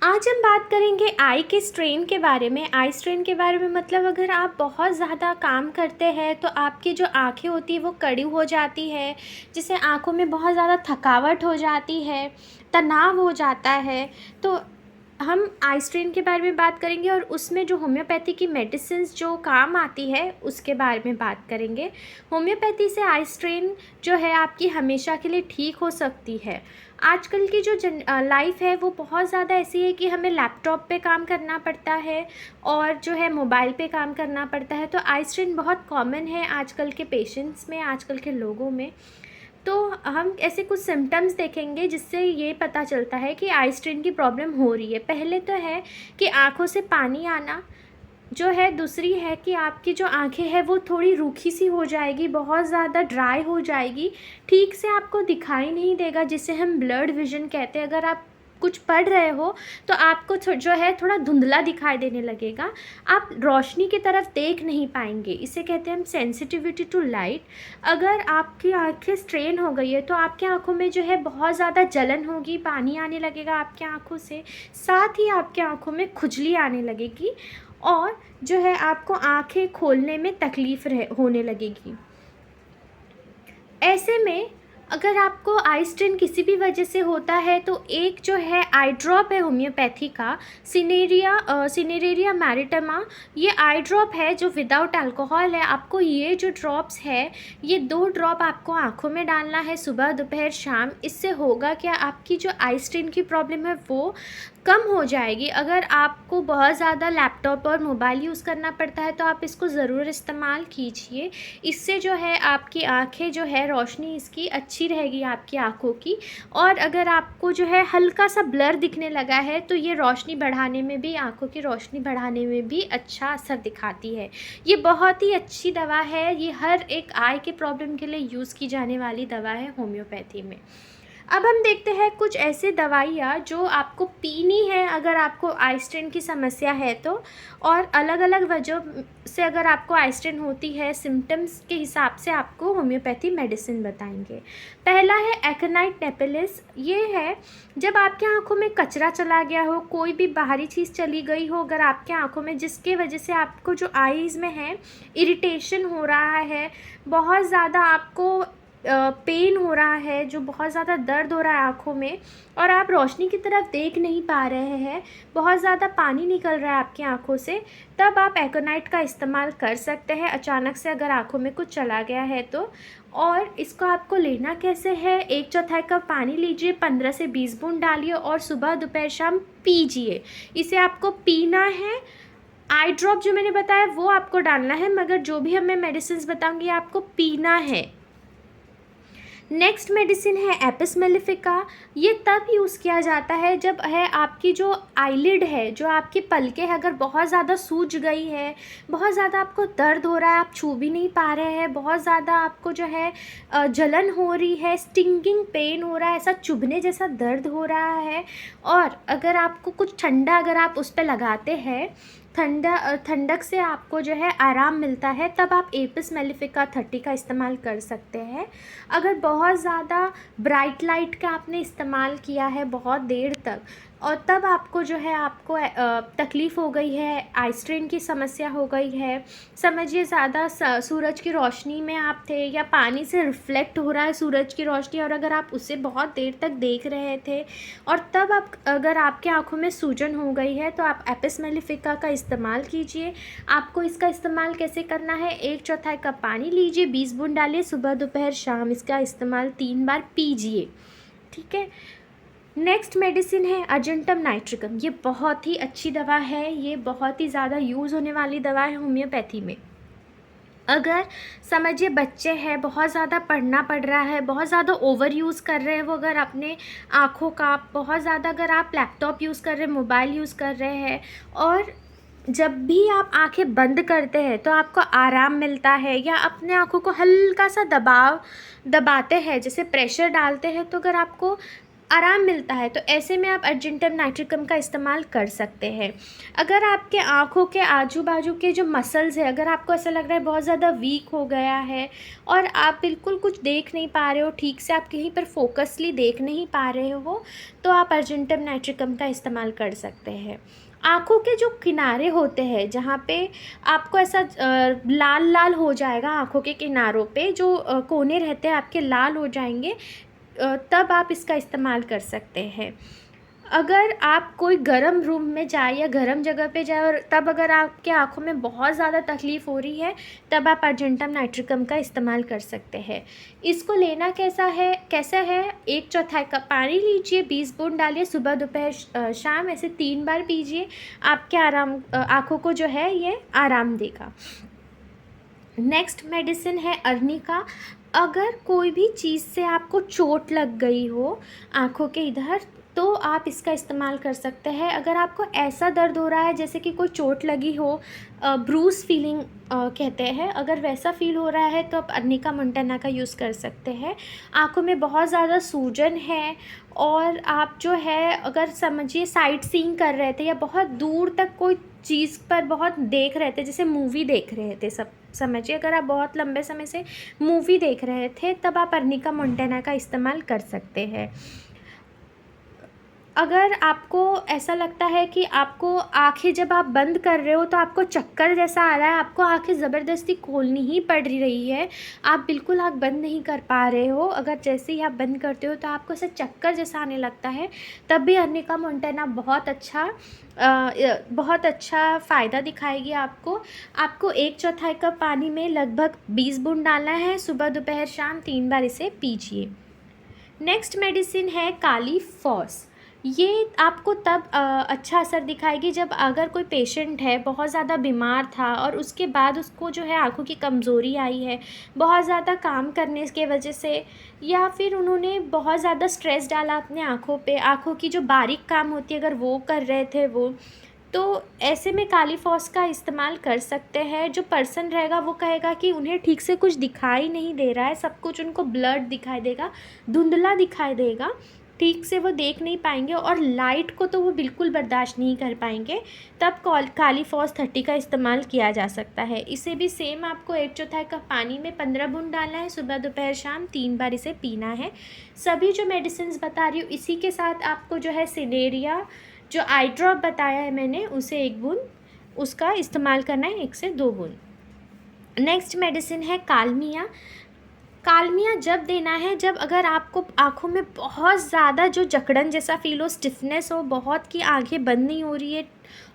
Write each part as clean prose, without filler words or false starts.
आज हम बात करेंगे आई के स्ट्रेन के बारे में। आई स्ट्रेन के बारे में मतलब अगर आप बहुत ज़्यादा काम करते हैं तो आपकी जो आँखें होती है वो कड़ी हो जाती है, जिससे आँखों में बहुत ज़्यादा थकावट हो जाती है, तनाव हो जाता है। तो हम आई स्ट्रेन के बारे में बात करेंगे और उसमें जो होम्योपैथी की मेडिसिन्स जो काम आती है उसके बारे में बात करेंगे। होम्योपैथी से आई स्ट्रेन जो है आपकी हमेशा के लिए ठीक हो सकती है। आजकल की जो लाइफ है वो बहुत ज़्यादा ऐसी है कि हमें लैपटॉप पे काम करना पड़ता है और जो है मोबाइल पे काम करना पड़ता है, तो आई स्ट्रेन बहुत कॉमन है आजकल के पेशेंट्स में, आजकल के लोगों में। तो हम ऐसे कुछ सिम्टम्स देखेंगे जिससे ये पता चलता है कि आई स्ट्रेन की प्रॉब्लम हो रही है। पहले तो है कि आँखों से पानी आना जो है, दूसरी है कि आपकी जो आँखें हैं वो थोड़ी रूखी सी हो जाएगी, बहुत ज़्यादा ड्राई हो जाएगी, ठीक से आपको दिखाई नहीं देगा, जिसे हम ब्लर्ड विज़न कहते हैं। अगर आप कुछ पढ़ रहे हो तो आपको जो है थोड़ा धुंधला दिखाई देने लगेगा, आप रोशनी की तरफ देख नहीं पाएंगे, इसे कहते हैं हम सेंसिटिविटी टू लाइट। अगर आपकी आँखें स्ट्रेन हो गई है तो आपकी आँखों में जो है बहुत ज़्यादा जलन होगी, पानी आने लगेगा आपकी आँखों से, साथ ही आपकी आँखों में खुजली आने लगेगी और जो है आपको आँखें खोलने में तकलीफ़ होने लगेगी। ऐसे में अगर आपको आई स्ट्रेन किसी भी वजह से होता है तो एक जो है आई ड्रॉप है होम्योपैथी का, सिनेरेरिया मैरिटमा, ये आई ड्रॉप है जो विदाउट अल्कोहल है। आपको ये जो ड्रॉप्स है, ये 2 ड्रॉप आपको आँखों में डालना है सुबह दोपहर शाम। इससे होगा क्या, आपकी जो आई स्ट्रेन की प्रॉब्लम है वो कम हो जाएगी। अगर आपको बहुत ज़्यादा लैपटॉप और मोबाइल यूज़ करना पड़ता है तो आप इसको ज़रूर इस्तेमाल कीजिए। इससे जो है आपकी आँखें जो है, रोशनी इसकी अच्छी रहेगी आपकी आँखों की। और अगर आपको जो है हल्का सा ब्लर दिखने लगा है तो ये रोशनी बढ़ाने में भी, आँखों की रोशनी बढ़ाने में भी अच्छा असर दिखाती है। ये बहुत ही अच्छी दवा है, ये हर एक आई के प्रॉब्लम के लिए यूज़ की जाने वाली दवा है होम्योपैथी में। अब हम देखते हैं कुछ ऐसे दवाइयाँ जो आपको पीनी है अगर आपको आई स्ट्रेन की समस्या है तो, और अलग अलग वजह से अगर आपको आई स्ट्रेन होती है, सिम्टम्स के हिसाब से आपको होम्योपैथी मेडिसिन बताएंगे। पहला है एकेनाइट नेपेलिस। ये है जब आपके आँखों में कचरा चला गया हो, कोई भी बाहरी चीज़ चली गई हो अगर आपके आँखों में, जिसके वजह से आपको जो आईज़ में है इरिटेशन हो रहा है, बहुत ज़्यादा आपको पेन हो रहा है, जो बहुत ज़्यादा दर्द हो रहा है आँखों में, और आप रोशनी की तरफ देख नहीं पा रहे हैं, बहुत ज़्यादा पानी निकल रहा है आपकी आँखों से, तब आप एकोनाइट का इस्तेमाल कर सकते हैं अचानक से अगर आँखों में कुछ चला गया है तो। और इसको आपको लेना कैसे है, 1/4 कप पानी लीजिए, 15 से 20 बूंद डालिए और सुबह दोपहर शाम पीजिए। इसे आपको पीना है। आई ड्रॉप जो मैंने बताया वो आपको डालना है, मगर जो भी मैं मेडिसिन बताऊँगी आपको पीना है। नेक्स्ट मेडिसिन है एपिस मेलिफिका। ये तब यूज़ किया जाता है जब है आपकी जो आईलिड है, जो आपकी पलकें है, अगर बहुत ज़्यादा सूज गई है, बहुत ज़्यादा आपको दर्द हो रहा है, आप छू भी नहीं पा रहे हैं, बहुत ज़्यादा आपको जो है जलन हो रही है, स्टिंगिंग पेन हो रहा है, ऐसा चुभने जैसा दर्द हो रहा है, और अगर आपको कुछ ठंडा अगर आप उस पर लगाते हैं, ठंडक से आपको जो है आराम मिलता है, तब आप एपिस मेलिफिका 30 का इस्तेमाल कर सकते हैं। अगर बहुत ज़्यादा ब्राइट लाइट का आपने इस्तेमाल किया है बहुत देर तक, और तब आपको जो है आपको तकलीफ़ हो गई है, आई स्ट्रेन की समस्या हो गई है, समझिए ज़्यादा सूरज की रोशनी में आप थे, या पानी से रिफ्लेक्ट हो रहा है सूरज की रोशनी और अगर आप उसे बहुत देर तक देख रहे थे, और तब आप अगर आपके आँखों में सूजन हो गई है तो आप एपिस मेलिफिका का इस्तेमाल कीजिए। आपको इसका इस्तेमाल कैसे करना है, 1/4 कप पानी लीजिए, 20 बूंद डालिए, सुबह दोपहर शाम इसका इस्तेमाल 3 बार पीजिए, ठीक है। नेक्स्ट मेडिसिन है अर्जेंटम नाइट्रिकम। ये बहुत ही अच्छी दवा है, ये बहुत ही ज़्यादा यूज़ होने वाली दवा है होम्योपैथी में। अगर समझिए बच्चे हैं, बहुत ज़्यादा पढ़ना पड़ रहा है, बहुत ज़्यादा ओवर यूज़ कर रहे हैं वो, अगर अपने आँखों का बहुत ज़्यादा, अगर आप लैपटॉप यूज़ कर रहे हैं, मोबाइल यूज़ कर रहे हैं, और जब भी आप आंखें बंद करते हैं तो आपको आराम मिलता है, या अपने आँखों को हल्का सा दबाते हैं, जैसे प्रेशर डालते हैं, तो अगर आपको आराम मिलता है, तो ऐसे में आप अर्जेंटम नाइट्रिकम का इस्तेमाल कर सकते हैं। अगर आपके आँखों के आजू बाजू के जो मसल्स है, अगर आपको ऐसा लग रहा है बहुत ज़्यादा वीक हो गया है और आप बिल्कुल कुछ देख नहीं पा रहे हो ठीक से, आप कहीं पर फोकसली देख नहीं पा रहे हो, तो आप अर्जेंटम नाइट्रिकम का इस्तेमाल कर सकते हैं। आँखों के जो किनारे होते हैं, जहाँ पे आपको ऐसा लाल लाल हो जाएगा, आँखों के किनारों पे जो कोने रहते हैं आपके लाल हो जाएंगे, तब आप इसका इस्तेमाल कर सकते हैं। अगर आप कोई गर्म रूम में जाए या गर्म जगह पे जाए और तब अगर आपके आँखों में बहुत ज़्यादा तकलीफ़ हो रही है, तब आप अर्जेंटम नाइट्रिकम का इस्तेमाल कर सकते हैं। इसको लेना कैसा है, 1/4 कप पानी लीजिए, 20 बूंद डालिए, सुबह दोपहर शाम ऐसे 3 बार पीजिए। आपके आँखों को जो है ये आराम देगा। नेक्स्ट मेडिसिन है अर्निका। अगर कोई भी चीज़ से आपको चोट लग गई हो आँखों के इधर, तो आप इसका इस्तेमाल कर सकते हैं। अगर आपको ऐसा दर्द हो रहा है जैसे कि कोई चोट लगी हो, ब्रूस फीलिंग कहते हैं, अगर वैसा फील हो रहा है तो आप अर्निका मोंटाना का यूज़ कर सकते हैं। आँखों में बहुत ज़्यादा सूजन है और आप जो है अगर समझिए साइट सीइंग कर रहे थे या बहुत दूर तक कोई चीज़ पर बहुत देख रहे थे, जैसे मूवी देख रहे थे, सब समझिए अगर आप बहुत लंबे समय से मूवी देख रहे थे, तब आप अर्निका मोंटाना का इस्तेमाल कर सकते हैं। अगर आपको ऐसा लगता है कि आपको आँखें जब आप बंद कर रहे हो तो आपको चक्कर जैसा आ रहा है, आपको आँखें ज़बरदस्ती खोलनी ही पड़ रही है, आप बिल्कुल आँख बंद नहीं कर पा रहे हो, अगर जैसे ही आप बंद करते हो तो आपको ऐसा चक्कर जैसा आने लगता है, तब भी अर्निका मोंटाना बहुत अच्छा फ़ायदा दिखाएगी आपको 1/4 कप पानी में लगभग 20 बूंद डालना है, सुबह दोपहर शाम 3 बार इसे पीजिए। नेक्स्ट मेडिसिन है काली फॉस। ये आपको तब अच्छा असर दिखाएगी जब अगर कोई पेशेंट है बहुत ज़्यादा बीमार था और उसके बाद उसको जो है आँखों की कमज़ोरी आई है बहुत ज़्यादा काम करने के वजह से, या फिर उन्होंने बहुत ज़्यादा स्ट्रेस डाला अपने आँखों पे, आँखों की जो बारीक काम होती है अगर वो कर रहे थे वो, तो ऐसे में काली फॉस का इस्तेमाल कर सकते हैं। जो पर्सन रहेगा वो कहेगा कि उन्हें ठीक से कुछ दिखाई नहीं दे रहा है, सब कुछ उनको ब्लड दिखाई देगा, धुंधला दिखाई देगा, ठीक से वो देख नहीं पाएंगे और लाइट को तो वो बिल्कुल बर्दाश्त नहीं कर पाएंगे, तब काली फॉस 30 का इस्तेमाल किया जा सकता है। इसे भी सेम आपको 1/4 कप पानी में 15 बूंद डालना है, सुबह दोपहर शाम 3 बार इसे पीना है। सभी जो मेडिसिन बता रही हूँ इसी के साथ आपको जो है सिनेरिया जो आई ड्रॉप बताया है मैंने, उसे 1 बूंद उसका इस्तेमाल करना है, 1 से 2 बूंद। नेक्स्ट मेडिसिन है कालमिया। कालमिया जब देना है जब अगर आपको आँखों में बहुत ज़्यादा जो जकड़न जैसा फील हो, स्टिफनेस हो बहुत, कि आँखें बंद नहीं हो रही है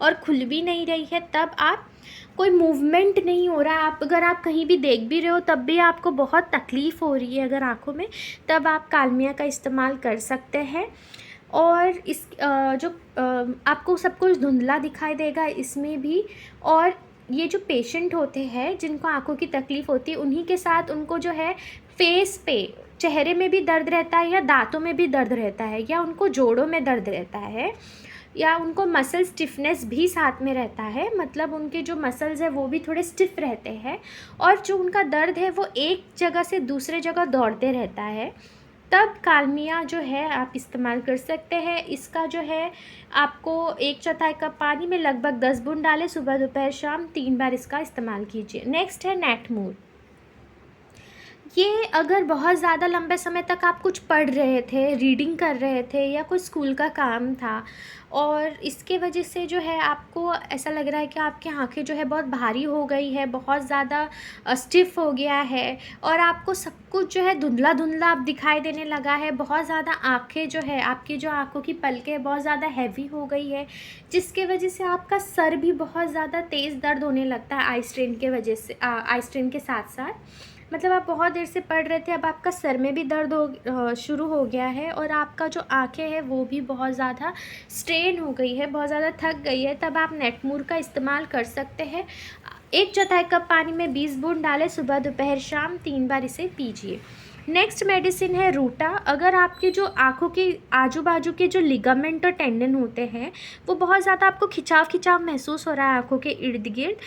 और खुल भी नहीं रही है, तब आप कोई मूवमेंट नहीं हो रहा है, अगर आप कहीं भी देख भी रहे हो तब भी आपको बहुत तकलीफ़ हो रही है अगर आँखों में, तब आप कालमिया का इस्तेमाल कर सकते हैं। और इस आपको सब कुछ धुंधला दिखाई देगा इसमें भी। और ये जो पेशेंट होते हैं जिनको आँखों की तकलीफ़ होती है, उन्हीं के साथ उनको जो है फेस पे, चेहरे में भी दर्द रहता है या दांतों में भी दर्द रहता है या उनको जोड़ों में दर्द रहता है या उनको मसल स्टिफनेस भी साथ में रहता है, मतलब उनके जो मसल्स है वो भी थोड़े स्टिफ रहते हैं और जो उनका दर्द है वो एक जगह से दूसरे जगह दौड़ते रहता है, तब कालमिया जो है आप इस्तेमाल कर सकते हैं। इसका जो है आपको 1/4 कप पानी में लगभग 10 बूंद डालें, सुबह दोपहर शाम 3 बार इसका इस्तेमाल कीजिए। नेक्स्ट है नेटमूर। ये अगर बहुत ज़्यादा लंबे समय तक आप कुछ पढ़ रहे थे, रीडिंग कर रहे थे या कुछ स्कूल का काम था और इसके वजह से जो है आपको ऐसा लग रहा है कि आपकी आँखें जो है बहुत भारी हो गई है, बहुत ज़्यादा स्टिफ़ हो गया है और आपको सब कुछ जो है धुंधला-धुंधला अब दिखाई देने लगा है, बहुत ज़्यादा आँखें जो है आपकी जो आँखों की पलकें बहुत ज़्यादा हैवी हो गई है, जिसके वजह से आपका सर भी बहुत ज़्यादा तेज़ दर्द होने लगता है आई स्ट्रेन के वजह से, आई स्ट्रेन के साथ-साथ, मतलब आप बहुत देर से पढ़ रहे थे, अब आपका सर में भी दर्द शुरू हो गया है और आपका जो आँखें हैं वो भी बहुत ज़्यादा स्ट्रेन हो गई है, बहुत ज़्यादा थक गई है, तब आप नेटमूर का इस्तेमाल कर सकते हैं। 1/4 कप पानी में 20 बूंद डालें, सुबह दोपहर शाम 3 बार इसे पीजिए। नेक्स्ट मेडिसिन है रूटा। अगर आपके जो आँखों के आजू बाजू के जो लिगामेंट और टेंडन होते हैं वो बहुत ज़्यादा आपको खिंचाव खिंचाव महसूस हो रहा है आँखों के इर्द गिर्द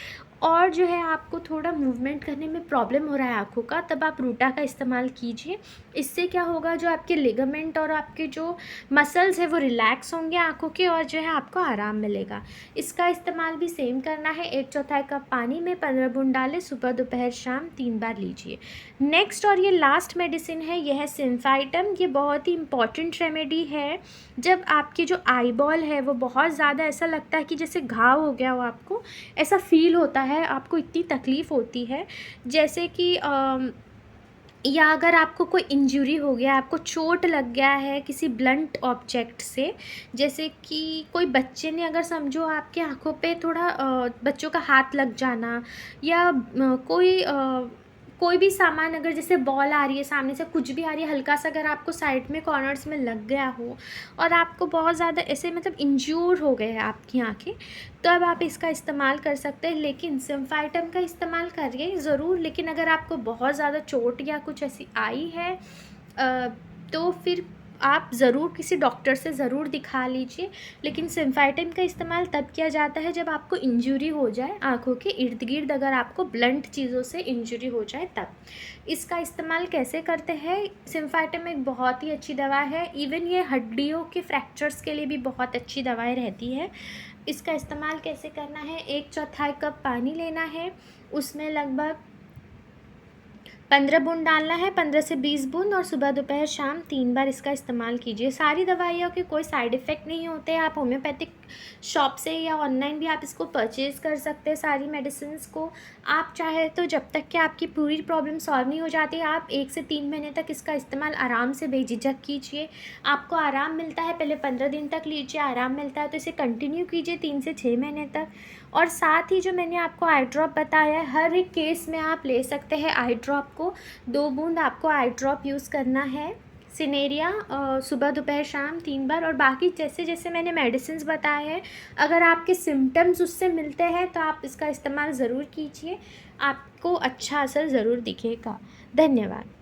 और जो है आपको थोड़ा मूवमेंट करने में प्रॉब्लम हो रहा है आँखों का, तब आप रूटा का इस्तेमाल कीजिए। इससे क्या होगा, जो आपके लिगामेंट और आपके जो मसल्स है वो रिलैक्स होंगे आँखों के, और जो है आपको आराम मिलेगा। इसका इस्तेमाल भी सेम करना है। 1/4 कप पानी में 15 बूंद डालें, सुबह दोपहर शाम 3 बार लीजिए। नेक्स्ट और ये लास्ट मेडिसिन है, यह है सिम्फाइटम। ये बहुत ही इंपॉर्टेंट रेमेडी है। जब आपकी जो आई बॉल है वो बहुत ज़्यादा ऐसा लगता है कि जैसे घाव हो गया हो, आपको ऐसा फील होता है, आपको इतनी तकलीफ़ होती है, जैसे कि या अगर आपको कोई इंजरी हो गया, आपको चोट लग गया है किसी ब्लंट ऑब्जेक्ट से, जैसे कि कोई बच्चे ने अगर समझो आपके आँखों पे थोड़ा बच्चों का हाथ लग जाना, या कोई भी सामान, अगर जैसे बॉल आ रही है सामने से, कुछ भी आ रही है, हल्का सा अगर आपको साइड में कॉर्नर्स में लग गया हो और आपको बहुत ज़्यादा ऐसे मतलब इंज्यूर हो गए हैं आपकी आँखें, तो अब आप इसका इस्तेमाल कर सकते हैं। लेकिन सिम्फाइटम का इस्तेमाल करिए ज़रूर, लेकिन अगर आपको बहुत ज़्यादा चोट या कुछ ऐसी आई है तो फिर आप ज़रूर किसी डॉक्टर से ज़रूर दिखा लीजिए। लेकिन सिम्फाइटम का इस्तेमाल तब किया जाता है जब आपको इंजरी हो जाए आँखों के इर्द गिर्द, अगर आपको ब्लंट चीज़ों से इंजरी हो जाए तब। इसका इस्तेमाल कैसे करते हैं, सिम्फाइटम एक बहुत ही अच्छी दवा है। इवन ये हड्डियों के फ्रैक्चर्स के लिए भी बहुत अच्छी दवाएं रहती है। इसका इस्तेमाल कैसे करना है, 1/4 कप पानी लेना है, उसमें लगभग 15 बूंद डालना है, 15 से 20 बूंद, और सुबह दोपहर शाम 3 बार इसका इस्तेमाल कीजिए। सारी दवाइयों के कोई साइड इफ़ेक्ट नहीं होते हैं। आप होम्योपैथिक शॉप से या ऑनलाइन भी आप इसको परचेज़ कर सकते हैं सारी मेडिसिन्स को। आप चाहे तो जब तक कि आपकी पूरी प्रॉब्लम सॉल्व नहीं हो जाती, आप 1 से 3 महीने तक इसका इस्तेमाल आराम से बेझिझक कीजिए। आपको आराम मिलता है, पहले 15 दिन तक लीजिए, आराम मिलता है तो इसे कंटिन्यू कीजिए 3 से 6 महीने तक। और साथ ही जो मैंने आपको आई ड्रॉप बताया है, हर एक केस में आप ले सकते हैं आई ड्रॉप को। 2 बूंद आपको आई ड्रॉप यूज़ करना है, सिनेरिया, सुबह दोपहर शाम 3 बार। और बाकी जैसे जैसे मैंने मेडिसिन्स बताए हैं, अगर आपके सिम्टम्स उससे मिलते हैं तो आप इसका इस्तेमाल ज़रूर कीजिए, आपको अच्छा असर ज़रूर दिखेगा। धन्यवाद।